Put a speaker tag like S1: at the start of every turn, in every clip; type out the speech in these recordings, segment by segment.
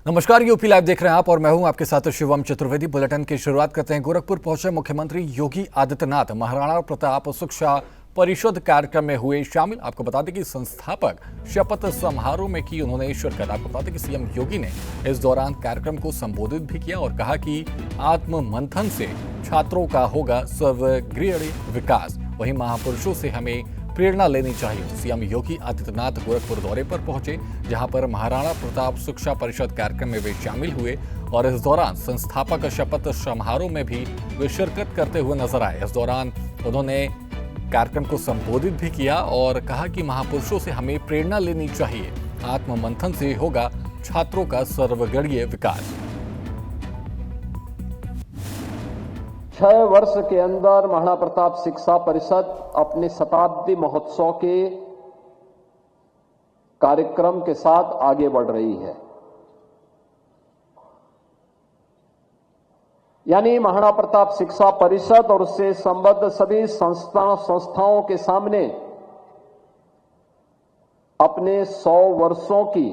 S1: नमस्कार, UP live देख रहे हैं आप और मैं हूं आपके साथ शिवम चतुर्वेदी। बुलेटिन की शुरुआत करते हैं। गोरखपुर पहुंचे मुख्यमंत्री योगी आदित्यनाथ महाराणा प्रताप शिक्षा परिषद कार्यक्रम में हुए शामिल। आपको बता दें कि संस्थापक शपथ समारोह में की उन्होंने शिरकत। आपको बता दें कि सीएम योगी ने इस दौरान कार्यक्रम को संबोधित भी किया और कहा कि आत्म मंथन से छात्रों का होगा सर्वग्रीय विकास। वहीं महापुरुषों से हमें प्रेरणा लेनी चाहिए। सीएम योगी आदित्यनाथ गोरखपुर दौरे पर पहुंचे, जहां पर महाराणा प्रताप शिक्षा परिषद कार्यक्रम में वे शामिल हुए और इस दौरान संस्थापक शपथ समारोह में भी वे शिरकत करते हुए नजर आए। इस दौरान उन्होंने कार्यक्रम को संबोधित भी किया और कहा कि महापुरुषों से हमें प्रेरणा लेनी चाहिए। आत्म मंथन से होगा छात्रों का सर्वगणीय विकास।
S2: 6 वर्ष के अंदर महाराणा प्रताप शिक्षा परिषद अपने शताब्दी महोत्सव के कार्यक्रम के साथ आगे बढ़ रही है। यानी महाराणा प्रताप शिक्षा परिषद और उससे संबद्ध सभी संस्थाओं के सामने अपने 100 वर्षों की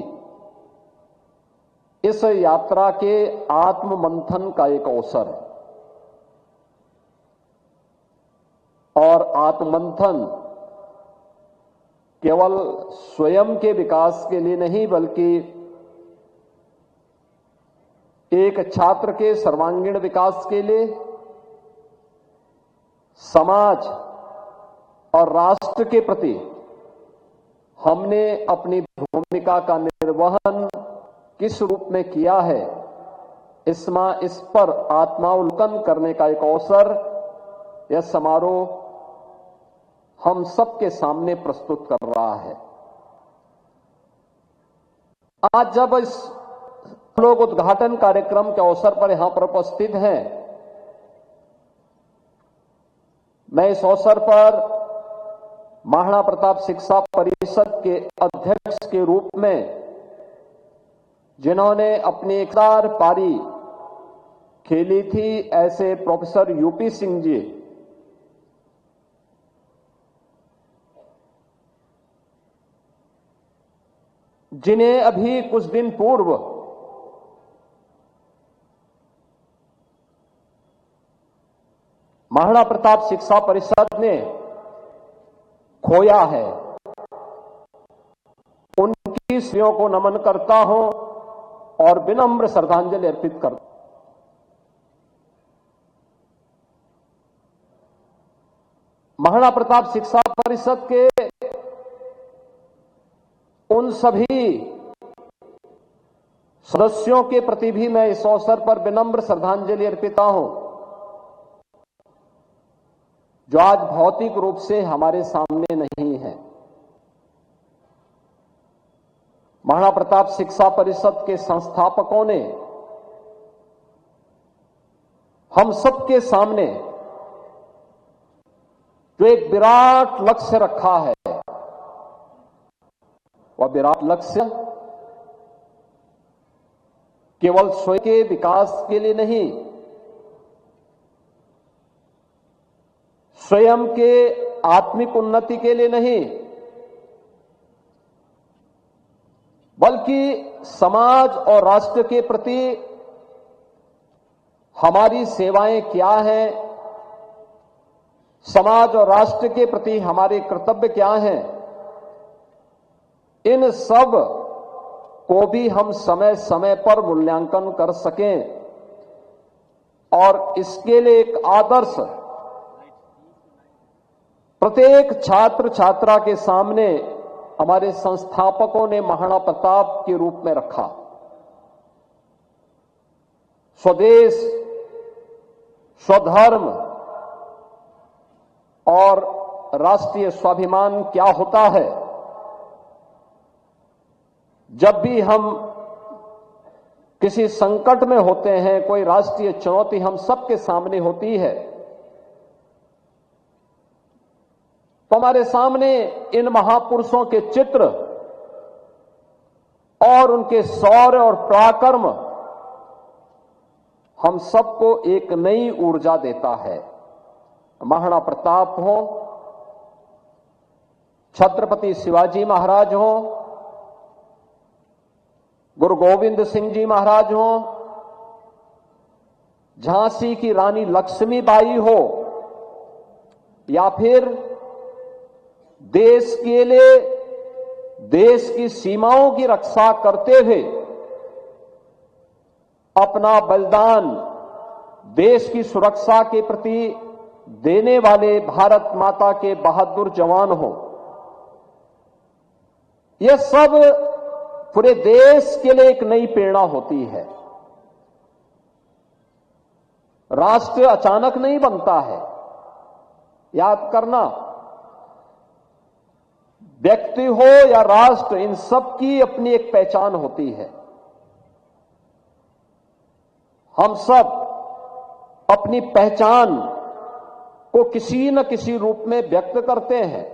S2: इस यात्रा के आत्म मंथन का एक अवसर है। और आत्ममंथन केवल स्वयं के विकास के लिए नहीं, बल्कि एक छात्र के सर्वांगीण विकास के लिए, समाज और राष्ट्र के प्रति हमने अपनी भूमिका का निर्वहन किस रूप में किया है, इस पर आत्मावलोकन करने का एक अवसर यह समारोह हम सबके सामने प्रस्तुत कर रहा है। आज जब इस लोग उद्घाटन कार्यक्रम के अवसर पर यहां पर उपस्थित हैं, मैं इस अवसर पर महाराणा प्रताप शिक्षा परिषद के अध्यक्ष के रूप में, जिन्होंने अपनी इकरार पारी खेली थी, ऐसे प्रोफेसर यूपी सिंह जी, जिन्हें अभी कुछ दिन पूर्व महाराणा प्रताप शिक्षा परिषद ने खोया है, उनकी स्त्रियों को नमन करता हूं और विनम्र श्रद्धांजलि अर्पित करता हूं। महाराणा प्रताप शिक्षा परिषद के उन सभी सदस्यों के प्रति भी मैं इस अवसर पर विनम्र श्रद्धांजलि अर्पित हूं, जो आज भौतिक रूप से हमारे सामने नहीं है। महाराणा प्रताप शिक्षा परिषद के संस्थापकों ने हम सबके सामने जो एक विराट लक्ष्य रखा है, वह विराट लक्ष्य केवल स्वयं के विकास के लिए नहीं, स्वयं के आत्मिक उन्नति के लिए नहीं, बल्कि समाज और राष्ट्र के प्रति हमारी सेवाएं क्या हैं, समाज और राष्ट्र के प्रति हमारे कर्तव्य क्या हैं, इन सब को भी हम समय समय पर मूल्यांकन कर सकें और इसके लिए एक आदर्श प्रत्येक छात्र छात्रा के सामने हमारे संस्थापकों ने महाराणा प्रताप के रूप में रखा। स्वदेश, स्वधर्म और राष्ट्रीय स्वाभिमान क्या होता है। जब भी हम किसी संकट में होते हैं, कोई राष्ट्रीय चुनौती हम सबके सामने होती है, तो हमारे सामने इन महापुरुषों के चित्र और उनके शौर्य और पराक्रम हम सबको एक नई ऊर्जा देता है। महाराणा प्रताप हो, छत्रपति शिवाजी महाराज हो, गुरु गोविंद सिंह जी महाराज हों, झांसी की रानी लक्ष्मीबाई हो, या फिर देश के लिए देश की सीमाओं की रक्षा करते हुए अपना बलिदान देश की सुरक्षा के प्रति देने वाले भारत माता के बहादुर जवान हो, यह सब पूरे देश के लिए एक नई प्रेरणा होती है। राष्ट्र अचानक नहीं बनता है, याद करना, व्यक्ति हो या राष्ट्र, इन सब की अपनी एक पहचान होती है। हम सब अपनी पहचान को किसी न किसी रूप में व्यक्त करते हैं।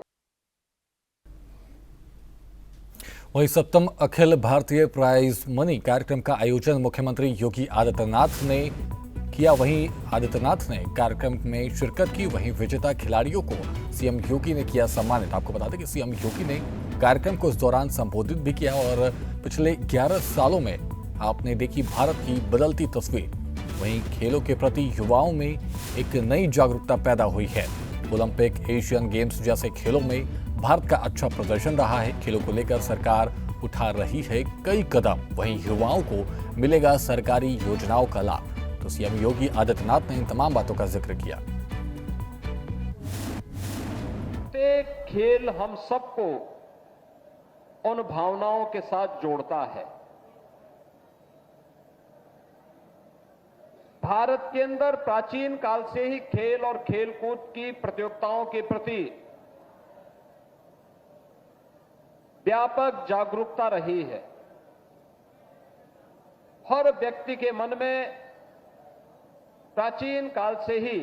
S1: वहीं सप्तम अखिल भारतीय प्राइज मनी कार्यक्रम का आयोजन मुख्यमंत्री योगी आदित्यनाथ ने किया। वहीं आदित्यनाथ ने कार्यक्रम में शिरकत की। वहीं विजेता खिलाड़ियों को सीएम योगी ने किया सम्मानित। आपको बता दें कि सीएम योगी ने कार्यक्रम को इस दौरान संबोधित भी किया और पिछले 11 सालों में आपने देखी भारत की बदलती तस्वीर। वहीं खेलों के प्रति युवाओं में एक नई जागरूकता पैदा हुई है। ओलंपिक, एशियन गेम्स जैसे खेलों में भारत का अच्छा प्रदर्शन रहा है। खेलों को लेकर सरकार उठा रही है कई कदम। वहीं युवाओं को मिलेगा सरकारी योजनाओं का लाभ। तो सीएम योगी आदित्यनाथ ने इन तमाम बातों का जिक्र किया।
S2: खेल हम सबको उन भावनाओं के साथ जोड़ता है। भारत के अंदर प्राचीन काल से ही खेल और खेलकूद की प्रतियोगिताओं के प्रति व्यापक जागरूकता रही है। हर व्यक्ति के मन में प्राचीन काल से ही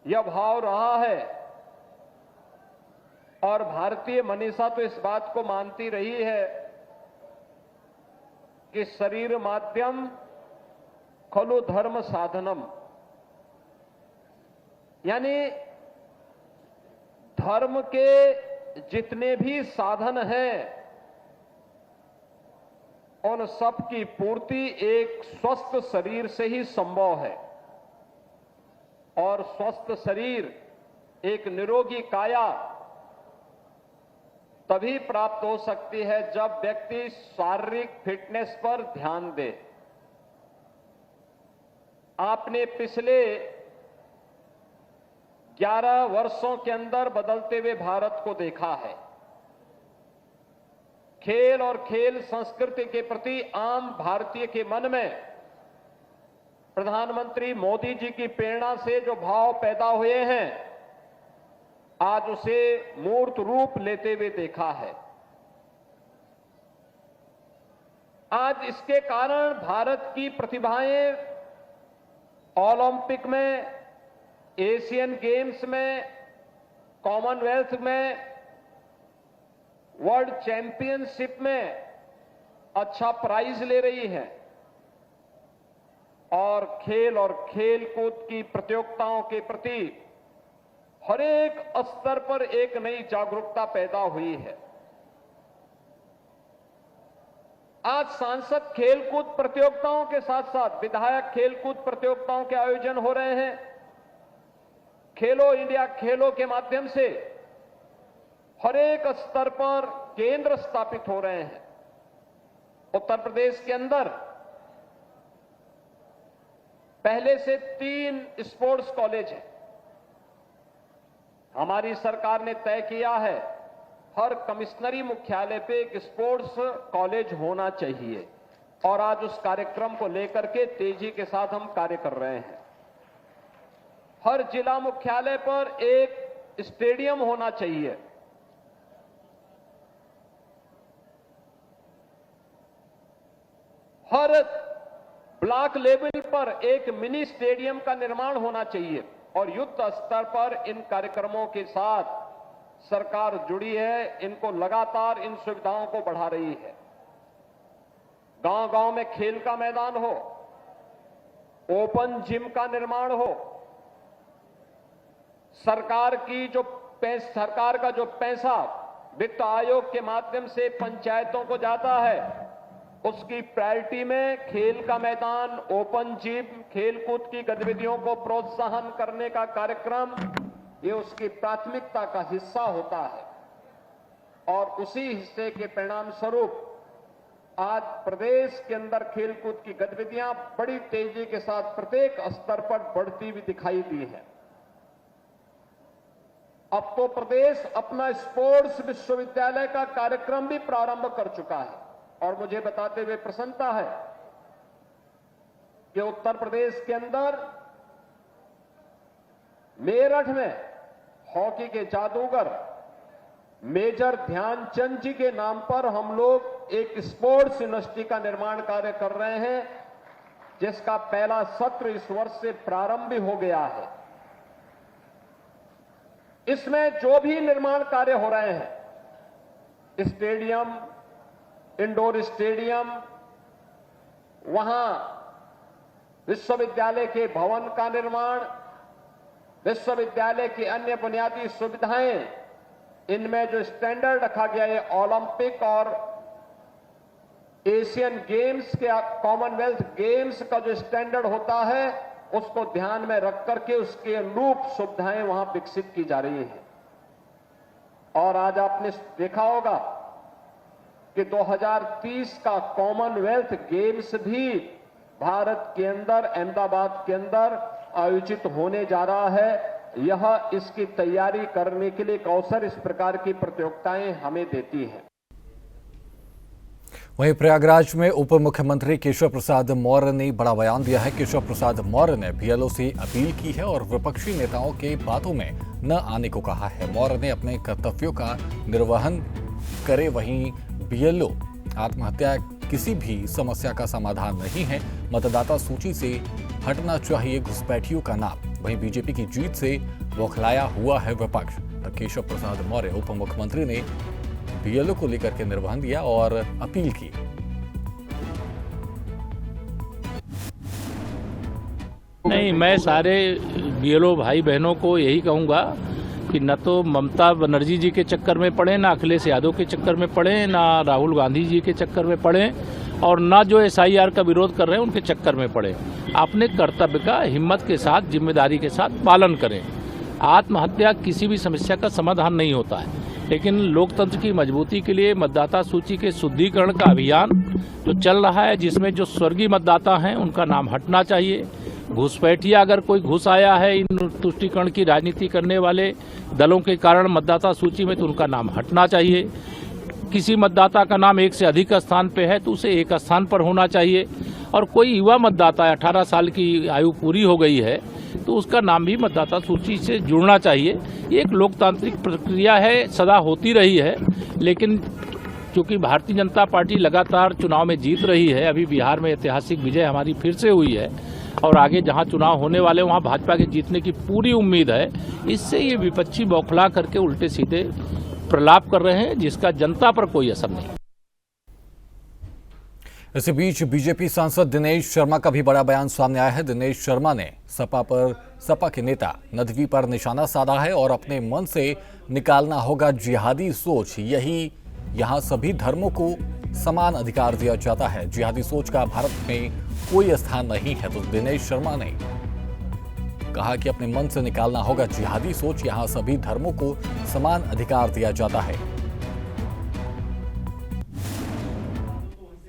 S2: यह भाव रहा है और भारतीय मनीषा तो इस बात को मानती रही है कि शरीर माध्यम खलु धर्म साधनम, यानी धर्म के जितने भी साधन हैं उन सब की पूर्ति एक स्वस्थ शरीर से ही संभव है। और स्वस्थ शरीर, एक निरोगी काया तभी प्राप्त हो सकती है जब व्यक्ति शारीरिक फिटनेस पर ध्यान दे। आपने पिछले 11 वर्षों के अंदर बदलते हुए भारत को देखा है। खेल और खेल संस्कृति के प्रति आम भारतीय के मन में प्रधानमंत्री मोदी जी की प्रेरणा से जो भाव पैदा हुए हैं, आज उसे मूर्त रूप लेते हुए देखा है। आज इसके कारण भारत की प्रतिभाएं ओलंपिक में, एशियन गेम्स में, कॉमनवेल्थ में, वर्ल्ड चैंपियनशिप में अच्छा प्राइज ले रही है। और खेल कूद की प्रतियोगिताओं के प्रति हर एक स्तर पर एक नई जागरूकता पैदा हुई है। आज सांसद खेलकूद प्रतियोगिताओं के साथ साथ विधायक खेलकूद प्रतियोगिताओं के आयोजन हो रहे हैं। खेलो इंडिया खेलों के माध्यम से हर एक स्तर पर केंद्र स्थापित हो रहे हैं। उत्तर प्रदेश के अंदर पहले से 3 स्पोर्ट्स कॉलेज हैं। हमारी सरकार ने तय किया है हर कमिश्नरी मुख्यालय पे एक स्पोर्ट्स कॉलेज होना चाहिए और आज उस कार्यक्रम को लेकर के तेजी के साथ हम कार्य कर रहे हैं। हर जिला मुख्यालय पर एक स्टेडियम होना चाहिए। हर ब्लॉक लेवल पर एक मिनी स्टेडियम का निर्माण होना चाहिए और युद्ध स्तर पर इन कार्यक्रमों के साथ सरकार जुड़ी है। इनको लगातार इन सुविधाओं को बढ़ा रही है। गांव-गांव में खेल का मैदान हो, ओपन जिम का निर्माण हो, सरकार का जो पैसा वित्त आयोग के माध्यम से पंचायतों को जाता है, उसकी प्रायोरिटी में खेल का मैदान, ओपन जिम, खेलकूद की गतिविधियों को प्रोत्साहन करने का कार्यक्रम, ये उसकी प्राथमिकता का हिस्सा होता है। और उसी हिस्से के परिणाम स्वरूप आज प्रदेश के अंदर खेलकूद की गतिविधियां बड़ी तेजी के साथ प्रत्येक स्तर पर बढ़ती हुई दिखाई दी है। अब तो प्रदेश अपना स्पोर्ट्स विश्वविद्यालय का कार्यक्रम भी प्रारंभ कर चुका है और मुझे बताते हुए प्रसन्नता है कि उत्तर प्रदेश के अंदर मेरठ में हॉकी के जादूगर मेजर ध्यानचंद जी के नाम पर हम लोग एक स्पोर्ट्स यूनिवर्सिटी का निर्माण कार्य कर रहे हैं, जिसका पहला सत्र इस वर्ष से प्रारंभ भी हो गया है। इसमें जो भी निर्माण कार्य हो रहे हैं, स्टेडियम, इंडोर स्टेडियम, वहां विश्वविद्यालय के भवन का निर्माण, विश्वविद्यालय की अन्य बुनियादी सुविधाएं, इनमें जो स्टैंडर्ड रखा गया है ओलंपिक और एशियन गेम्स के, कॉमनवेल्थ गेम्स का जो स्टैंडर्ड होता है, उसको ध्यान में रख करके उसके अनुरूप सुविधाएं वहां विकसित की जा रही हैं। और आज आपने देखा होगा कि 2030 का कॉमनवेल्थ गेम्स भी भारत के अंदर, अहमदाबाद के अंदर आयोजित होने जा रहा है। यह इसकी तैयारी करने के लिए एक अवसर इस प्रकार की प्रतियोगिताएं हमें देती हैं।
S1: वहीं प्रयागराज में उप मुख्यमंत्री केशव प्रसाद मौर्य ने बड़ा बयान दिया है। केशव प्रसाद मौर्य ने बीएलओ से अपील की है और विपक्षी नेताओं के बातों में न आने को कहा है। मौर्य ने अपने कर्तव्यों का निर्वहन करे, वहीं बीएलओ आत्महत्या किसी भी समस्या का समाधान नहीं है। मतदाता सूची से हटना चाहिए घुसपैठियों का नाम। वहीं बीजेपी की जीत से बौखलाया हुआ है विपक्ष। तो केशव प्रसाद मौर्य उप मुख्यमंत्री ने बीएलओ को लेकर के निर्वहन दिया और अपील की।
S3: नहीं, मैं सारे बीएलओ भाई बहनों को यही कहूंगा कि न तो ममता बनर्जी जी के चक्कर में पड़े, ना अखिलेश यादव के चक्कर में पड़े, ना राहुल गांधी जी के चक्कर में पड़े, और ना जो एसआईआर का विरोध कर रहे हैं उनके चक्कर में पड़े। अपने कर्तव्य का हिम्मत के साथ, जिम्मेदारी के साथ पालन करें। आत्महत्या किसी भी समस्या का समाधान नहीं होता है, लेकिन लोकतंत्र की मजबूती के लिए मतदाता सूची के शुद्धिकरण का अभियान जो चल रहा है, जिसमें जो स्वर्गीय मतदाता हैं उनका नाम हटना चाहिए। घुसपैठिया अगर कोई घुस आया है इन तुष्टीकरण की राजनीति करने वाले दलों के कारण मतदाता सूची में, तो उनका नाम हटना चाहिए। किसी मतदाता का नाम एक से अधिक स्थान पे है तो उसे एक स्थान पर होना चाहिए। और कोई युवा मतदाता 18 साल की आयु पूरी हो गई है तो उसका नाम भी मतदाता सूची से जुड़ना चाहिए। ये एक लोकतांत्रिक प्रक्रिया है, सदा होती रही है, लेकिन क्योंकि भारतीय जनता पार्टी लगातार चुनाव में जीत रही है, अभी बिहार में ऐतिहासिक विजय हमारी फिर से हुई है और आगे जहां चुनाव होने वाले वहां भाजपा के जीतने की पूरी उम्मीद है। इससे ये विपक्षी बौखला करके उल्टे सीधे प्रलाप कर रहे हैं, जिसका जनता पर कोई असर नहीं।
S1: इसी बीच बीजेपी सांसद दिनेश शर्मा का भी बड़ा बयान सामने आया है। दिनेश शर्मा ने सपा के नेता नदवी पर निशाना साधा है और अपने मन से निकालना होगा जिहादी सोच। यही यहाँ सभी धर्मों को समान अधिकार दिया जाता है। जिहादी सोच का भारत में कोई स्थान नहीं है। तो दिनेश शर्मा ने कहा कि अपने मन से निकालना होगा जिहादी सोच। यहाँ सभी धर्मों को समान अधिकार दिया जाता है।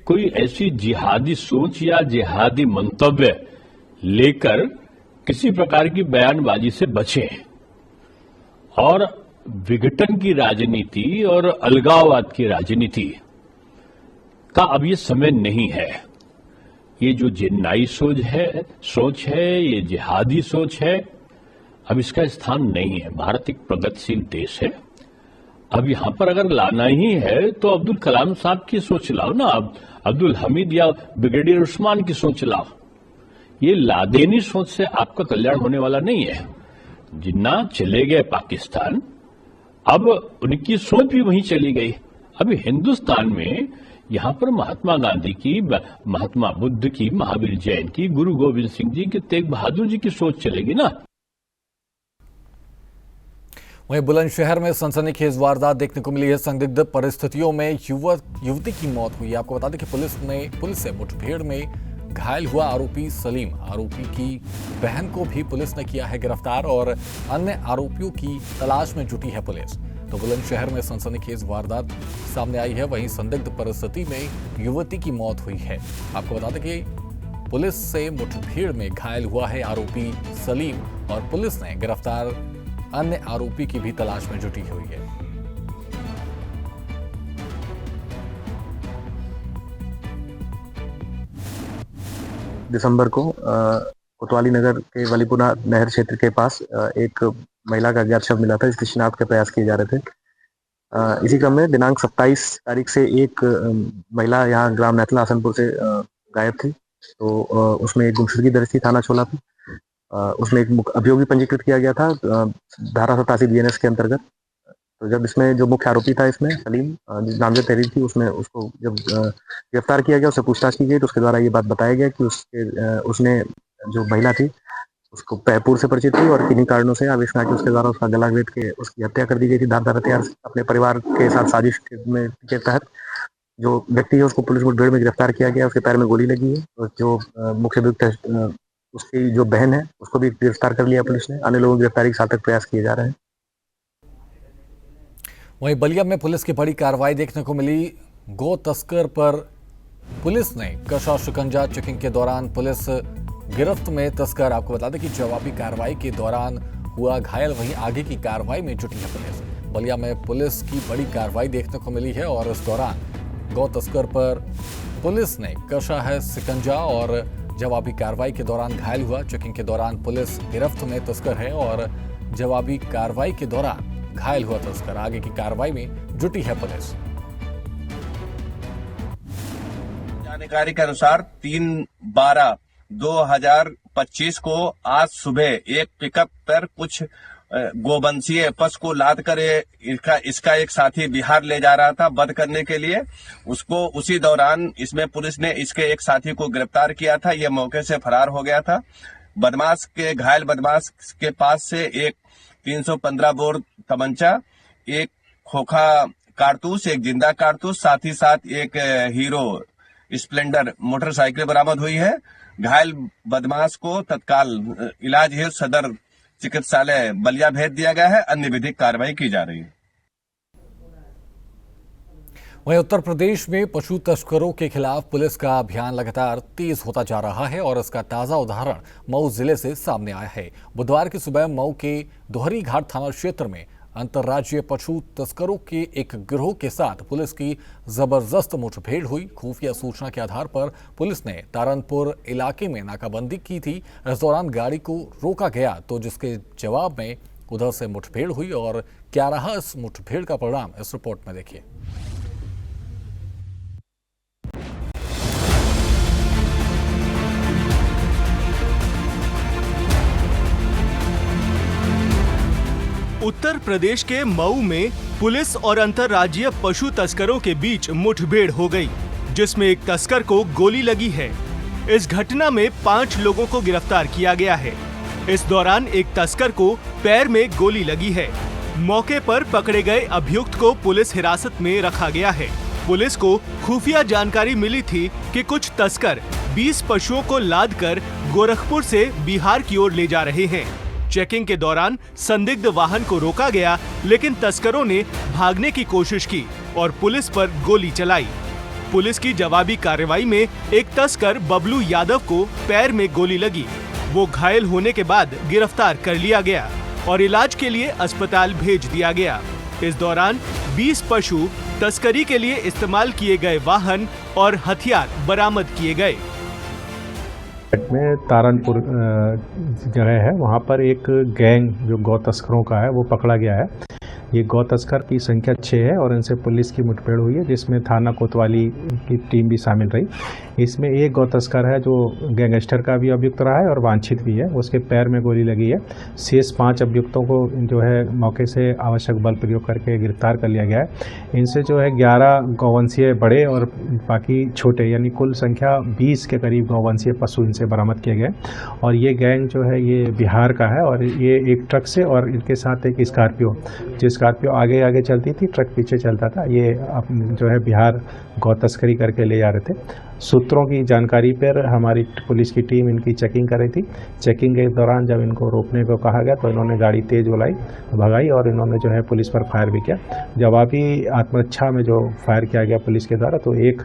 S4: कोई ऐसी जिहादी सोच या जिहादी मंतव्य लेकर किसी प्रकार की बयानबाजी से बचें और विघटन की राजनीति और अलगाववाद की राजनीति का अब ये समय नहीं है। ये जो जिन्नाई सोच है, ये जिहादी सोच है, अब इसका स्थान नहीं है। भारत एक प्रगतिशील देश है। अब यहां पर अगर लाना ही है तो अब्दुल कलाम साहब की सोच लाओ ना, अब्दुल हमीद या ब्रिगेडियर उस्मान की सोच लाओ। ये लादेनी सोच से आपका कल्याण होने वाला नहीं है। जिन्ना चले गए पाकिस्तान, अब उनकी सोच भी वहीं चली गई। अभी हिंदुस्तान में यहां पर महात्मा गांधी की, महात्मा बुद्ध की, महावीर जैन की, गुरु गोविंद सिंह जी की, तेग बहादुर जी की सोच चलेगी ना।
S1: वहीं बुलंदशहर में सनसनीखेज वारदात देखने को मिली है। संदिग्ध परिस्थितियों में युवती की मौत हुई। आपको बता दें कि पुलिस से मुठभेड़ में घायल हुआ आरोपी सलीम, आरोपी की बहन को भी पुलिस ने किया है गिरफ्तार और अन्य आरोपियों की तलाश में जुटी है पुलिस। तो बुलंदशहर में सनसनीखेज वारदात सामने आई है। वहीं संदिग्ध परिस्थिति में युवती की मौत हुई है। आपको बता दें कि पुलिस से मुठभेड़ में घायल हुआ है आरोपी सलीम और पुलिस ने गिरफ्तार अन्य आरोपी की भी तलाश में जुटी हुई है।
S5: दिसंबर को कोतवाली नगर के वलीपुरा नहर क्षेत्र के पास एक महिला का अज्ञात शव मिला था, जिसकी शिनाख्त के प्रयास किए जा रहे थे। इसी क्रम में दिनांक 27 तारीख से एक महिला यहाँ ग्राम नैथला हसनपुर से गायब थी। तो उसमें एक गुमशुदगी दर्ज थी थाना छोला पे। उसमें एक अभियोग भी पंजीकृत किया गया था धारा 87 BNS के अंतर्गत। तो जब इसमें जो मुख्य आरोपी था इसमें सलीम नामजद तहरीर थी, उसमें उसको जब गिरफ्तार किया गया, उससे पूछताछ की गई तो उसके द्वारा ये बात बताया गया कि उसने जो महिला थी उसको पूर्व से परिचित थी और किन्हीं कारणों से आवेश में आके उसके द्वारा उसका गला घेट के उसकी हत्या कर दी गई थी धारदार हथियार से। अपने परिवार के साथ साजिश के तहत जो व्यक्ति है उसको पुलिस मुठभेड़ में गिरफ्तार किया गया। उसके पैर में गोली लगी है। और जो मुख्य अभियुक्त उसकी जो बहन है उसको भी गिरफ्तार कर लिया पुलिस ने। अन्य लोगों की गिरफ्तारी के साथ प्रयास किए जा रहे हैं।
S1: वहीं बलिया में पुलिस की बड़ी कार्रवाई देखने को मिली। गो तस्कर पर पुलिस ने कशा शिकंजा। चेकिंग के दौरान पुलिस गिरफ्त में तस्कर। आपको बता दें कि जवाबी कार्रवाई के दौरान हुआ घायल, वहीं आगे की कार्रवाई में जुटी है पुलिस। बलिया में पुलिस की बड़ी कार्रवाई देखने को मिली है और इस दौरान गौ तस्कर पर पुलिस ने कशा है शिकंजा और जवाबी कार्रवाई के दौरान घायल हुआ। चेकिंग के दौरान पुलिस गिरफ्त में तस्कर है और जवाबी कार्रवाई के दौरान घायल हुआ तस्कर। आगे की कार्रवाई में जुटी है पुलिस।
S6: जानकारी के अनुसार 3/12/2025 को आज सुबह एक पिकअप पर कुछ गोवंशीय पशु को लाद कर इसका एक साथी बिहार ले जा रहा था वध करने के लिए। उसको उसी दौरान इसमें पुलिस ने इसके एक साथी को गिरफ्तार किया था। यह मौके से फरार हो गया था। घायल बदमाश के पास से एक 315 बोर तमंचा, एक खोखा कारतूस, एक जिंदा कारतूस, साथ ही साथ एक हीरो स्प्लेंडर मोटरसाइकिल बरामद हुई है। घायल बदमाश को तत्काल इलाज हेतु सदर चिकित्सालय बलिया भेज दिया गया है। अन्य विधिक कार्रवाई की जा रही है।
S1: वहीं उत्तर प्रदेश में पशु तस्करों के खिलाफ पुलिस का अभियान लगातार तेज होता जा रहा है और इसका ताजा उदाहरण मऊ जिले से सामने आया है। बुधवार की सुबह मऊ के दोहरी घाट थाना क्षेत्र में अंतर्राज्यीय पशु तस्करों के एक गिरोह के साथ पुलिस की जबरदस्त मुठभेड़ हुई। खुफिया सूचना के आधार पर पुलिस ने तारनपुर इलाके में नाकाबंदी की थी। इस दौरान गाड़ी को रोका गया तो जिसके जवाब में उधर से मुठभेड़ हुई और क्या रहा इस मुठभेड़ का परिणाम, इस रिपोर्ट में देखिए।
S7: उत्तर प्रदेश के मऊ में पुलिस और अंतर्राज्यीय पशु तस्करों के बीच मुठभेड़ हो गई, जिसमें एक तस्कर को गोली लगी है। इस घटना में 5 लोगों को गिरफ्तार किया गया है। इस दौरान एक तस्कर को पैर में गोली लगी है। मौके पर पकड़े गए अभियुक्त को पुलिस हिरासत में रखा गया है। पुलिस को खुफिया जानकारी मिली थी कि कुछ तस्कर 20 पशुओं को लादकर गोरखपुर से बिहार की ओर ले जा रहे हैं। चेकिंग के दौरान संदिग्ध वाहन को रोका गया, लेकिन तस्करों ने भागने की कोशिश की और पुलिस पर गोली चलाई। पुलिस की जवाबी कार्रवाई में एक तस्कर बबलू यादव को पैर में गोली लगी। वो घायल होने के बाद गिरफ्तार कर लिया गया और इलाज के लिए अस्पताल भेज दिया गया। इस दौरान 20 पशु तस्करी के लिए इस्तेमाल किए गए वाहन और हथियार बरामद किए गए।
S8: में तारनपुर जगह है, वहाँ पर एक गैंग जो गौ तस्करों का है वो पकड़ा गया है। ये गौ तस्कर की संख्या 6 है और इनसे पुलिस की मुठभेड़ हुई है, जिसमें थाना कोतवाली की टीम भी शामिल रही। इसमें एक गौ तस्कर है जो गैंगस्टर का भी अभियुक्त रहा है और वांछित भी है, उसके पैर में गोली लगी है। शेष 5 अभियुक्तों को जो है मौके से आवश्यक बल प्रयोग करके गिरफ्तार कर लिया गया है। इनसे जो है 11 गौवंशीय बड़े और बाकी छोटे, यानी कुल संख्या 20 के करीब गौवंशीय पशु इनसे बरामद किए गए। और ये गैंग जो है ये बिहार का है और ये एक ट्रक से और इनके साथ एक स्कॉर्पियो, जो स्कॉर्पियो आगे आगे चलती थी, ट्रक पीछे चलता था, ये जो है बिहार गौ तस्करी करके ले जा रहे थे। सूत्रों की जानकारी पर हमारी पुलिस की टीम इनकी चेकिंग कर रही थी। चेकिंग के दौरान जब इनको रोकने को कहा गया तो इन्होंने गाड़ी तेज़ भगाई और इन्होंने जो है पुलिस पर फायर भी किया। जवाबी आत्मरक्षा में जो फायर किया गया पुलिस के द्वारा, तो एक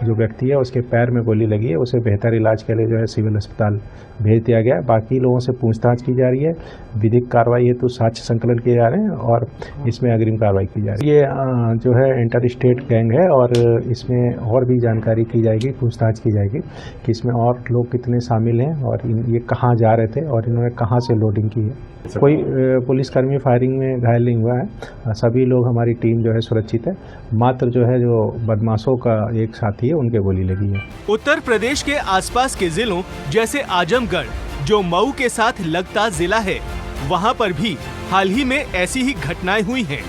S8: जो व्यक्ति है उसके पैर में गोली लगी है, उसे बेहतर इलाज के लिए जो है सिविल अस्पताल भेज दिया गया। बाकी लोगों से पूछताछ की जा रही है, विधिक कार्रवाई हेतु साक्ष्य संकलन किए जा रहे हैं और इसमें अग्रिम कार्रवाई की जा रही है। ये जो है इंटर स्टेट गैंग है और इसमें और भी जानकारी की जाएगी, पूछताछ की जाएगी कि इसमें और लोग कितने शामिल हैं और ये कहाँ जा रहे थे और इन्होंने कहाँ से लोडिंग की है। कोई पुलिसकर्मी फायरिंग में घायल नहीं हुआ है, सभी लोग, हमारी टीम जो है सुरक्षित है। मात्र जो है जो बदमाशों का एक साथी है उनके गोली लगी है।
S7: उत्तर प्रदेश के आसपास के जिलों जैसे आजमगढ़, जो मऊ के साथ लगता जिला है, वहां पर भी हाल ही में ऐसी ही घटनाएं हुई हैं,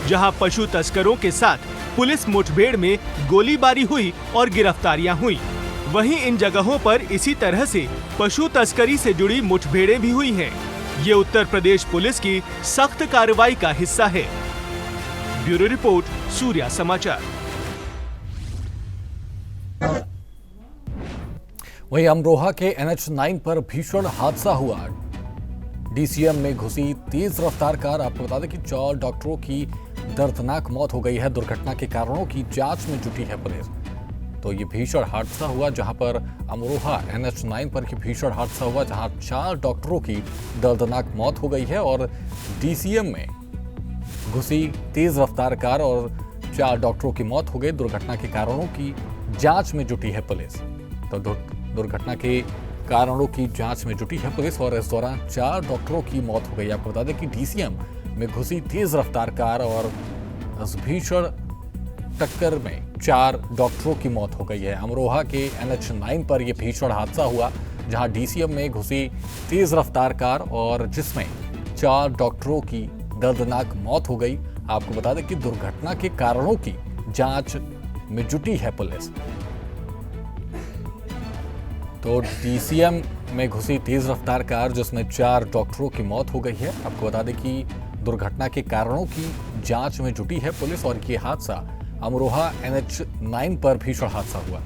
S7: जहां पशु तस्करों के साथ पुलिस मुठभेड़ में गोलीबारी हुई और गिरफ्तारियां हुई। वहीं इन जगहों पर इसी तरह से पशु तस्करी से जुड़ी मुठभेड़ें भी हुई हैं। ये उत्तर प्रदेश पुलिस की सख्त कार्रवाई का हिस्सा है। ब्यूरो रिपोर्ट, सूर्या समाचार।
S1: वहीं अमरोहा के NH9 पर भीषण हादसा हुआ। DCM में घुसी तेज रफ्तार कार। आपको बता दें कि 4 डॉक्टरों की दर्दनाक मौत हो गई है। दुर्घटना के कारणों की जांच में जुटी है पुलिस। तो ये भीषण हादसा हुआ जहां पर अमरोहा NH9 पर ये भीषण हादसा हुआ, जहां 4 डॉक्टरों की दर्दनाक मौत हो गई है और DCM में घुसी तेज रफ्तार कार और 4 डॉक्टरों की मौत हो गई। दुर्घटना के कारणों की जांच में जुटी है पुलिस। तो दुर्घटना के कारणों की जांच में जुटी है पुलिस और इस दौरान 4 डॉक्टरों की मौत हो गई। आपको बता दें कि DCM में घुसी तेज रफ्तार कार और इस भीषण टक्कर में 4 डॉक्टरों की मौत हो गई है। अमरोहा के NH9 पर यह भीषण हादसा हुआ जहां DCM में घुसी तेज रफ्तार कार और जिसमें 4 डॉक्टरों की दर्दनाक मौत हो गई। आपको बता दें कि दुर्घटना के कारणों की जांच में जुटी है पुलिस। तो DCM में घुसी तेज रफ्तार कार जिसमें 4 डॉक्टरों की मौत हो गई है। आपको बता दें कि दुर्घटना के कारणों की जांच में जुटी है पुलिस और ये हादसा अमरोहा NH9 पर भीषण हादसा हुआ।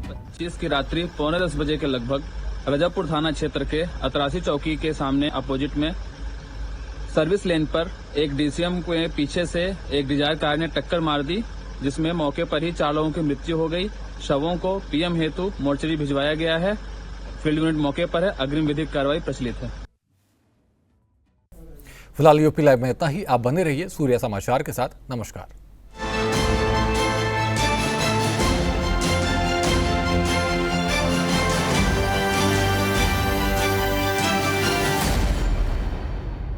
S9: 25 की रात्रि 9:45 बजे के लगभग रजापुर थाना क्षेत्र के अतरासी चौकी के सामने अपोजिट में सर्विस लेन पर एक DCM के पीछे से एक डिजायर कार ने टक्कर मार दी, जिसमें मौके पर ही 4 लोगों की मृत्यु हो गई। शवों को PM हेतु मोर्चरी भिजवाया गया है। फील्ड यूनिट मौके पर है। अग्रिम विधिक कार्रवाई प्रचलित है।
S1: फिलहाल यूपी लाइव में इतना ही। आप बने रहिए सूर्या समाचार के साथ। नमस्कार।